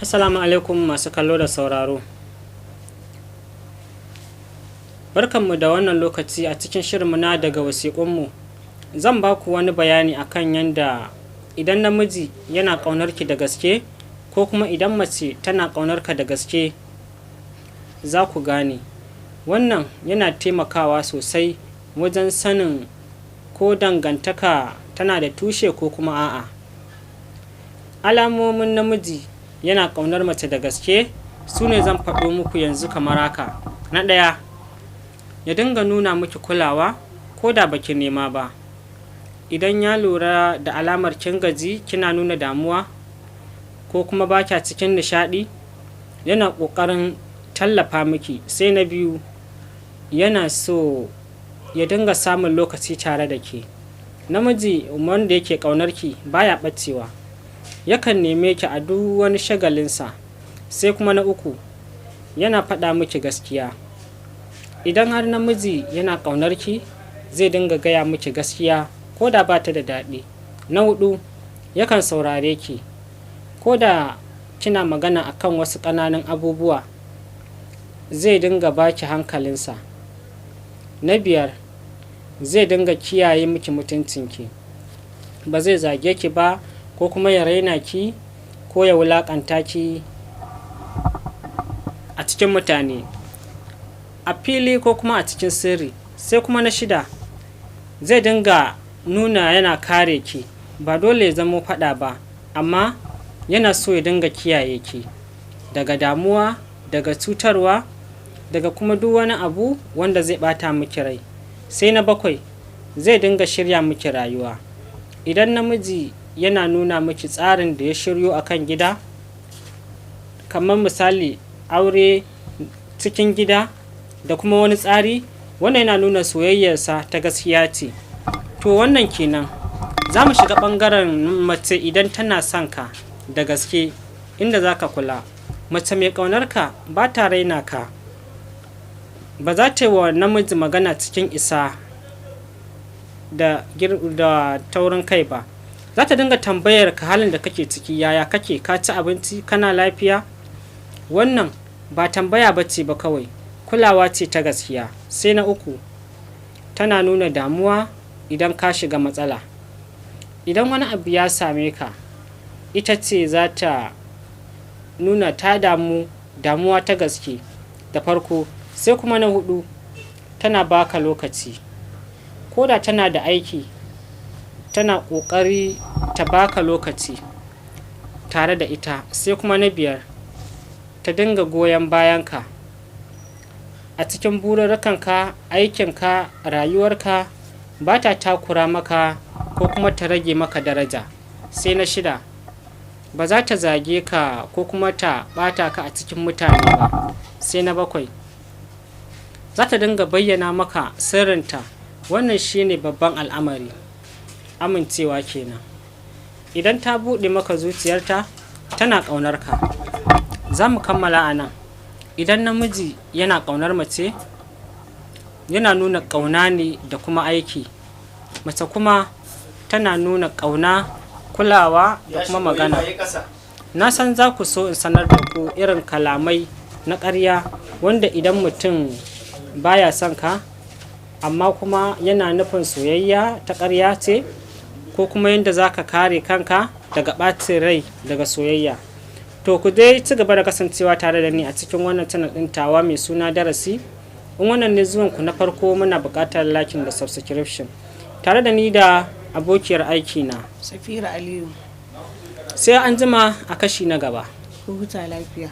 Assalamu alaikum masu kallo da sauraro. Barkanmu da wannan lokaci a cikin shirinmu na daga wasiƙunmu. Zan ba ku wani bayani akan yanda idan namiji yana ƙaunarki da gaske ko kuma idan mace tana ƙaunarka da gaske za ku gane. Wannan yana taimakawa sosai wajen sanin ko dangantaka tana da tushe ko kuma a'a. Alamomin namiji yana ƙaunar mace da gaske su ne zan faɗo muku yanzu kamar haka. Na ɗaya, ya dinga nuna miki kulawa ko da baki nema ba. Idan ya lura da alamar kin gaji, kina nuna damuwa ko kuma ba kya cikin nishaɗi, yana ƙoƙarin tallafa miki. Sai na biyu, yana so ya dinga samun lokaci tare da ke. Namiji wanda yake ƙaunarki baya ɓacewa, yakan neme ki a duk wani shagalinsa. Sai kuma na uku, yana faɗa miki gaskiya. Idan har namiji yana ƙaunarki, zai dinga gaya miki gaskiya ko da ba ta da daɗi. Na huɗu, yakan saurare ki ko da kina magana akan wasu ƙananan abubuwa, zai dinga baki hankalinsa. Na biyar, zai dinga kiyaye miki mutuncinki, ba zai zage ki ba ko kuma ya raina ki ko ya wulaƙanta ki a cikin mutane, a fili ko kuma a cikin sirri. Sai kuma na shida, zai dinga nuna yana kare ki, ba dole ya zamo faɗa ba, amma yana so ya dinga kiyaye ki daga damuwa, daga cutarwa, daga kuma duk wani abu wanda zai ɓata miki rai. Sai na bakwai, zai dinga shirya miki rayuwa. Idan namiji yana nuna miki tsarin da ya shiryo akan gida, kamar misali aure, cikin gida da kuma wani tsari, wannan yana nuna soyayyarsa ta gaskiya ce. To wannan kenan. Za mu shiga ɓangaren mace idan tana son ka da gaske, inda za ka kula. Mace mai ƙaunarka ba ta raina ka, ba za ta yi wa namiji magana cikin isa da taurin kai ba. Za ta dinga tambayar ka halin da kake ciki, yaya kake, ka ci abinci, kana lafiya. Wannan ba tambaya ba ce ba kawai, kulawa ce ta gaskiya. Sai na uku, tana nuna damuwa idan ka shiga matsala. Idan wani abu ya same ka, ita ce za ta nuna ta damuwa ta gaske da farko. Sai kuma na hudu, tana baka lokaci. Ko da tana da aiki, tana ƙoƙari ta baka lokaci tare da ita. Sai kuma na biyar, ta dinga goyon bayanka a cikin bururrukanka, aikinka, rayuwarka, ba ta takura maka ko kuma ta rage maka daraja. Sai na shida, ba za ta zage ka ko kuma ta ɓata ka a cikin mutane ba. Sai na bakwai, za ta dinga bayyana maka sirrinta. Wannan shine babban al'amari, amincewa kenan. Idan ta buɗe maka zuciyarta, tana ƙaunarka. Za mu kammala a nan. Idan namiji yana ƙaunar mace, yana nuna ƙauna ne da kuma aiki. Mace kuma tana nuna ƙauna, kulawa da kuma magana. Na san za ku so in sanar da ku irin kalamai na ƙarya wanda idan mutum baya son ka, amma kuma yana nufin soyayya ta ƙarya ce, ko kuma yadda za ka kare kanka daga ɓacin rai daga soyayya. To ku dai ci gaba da kasancewa tare da ni a cikin wannan channel ɗin tawa mai suna Darasi. In wannan ne zuwanku na farko, muna buƙatar liking da subscription. Tare da ni da abokiyar aiki na Safira Aliyu. Sai an jima a kashi na gaba. Ku huta lafiya.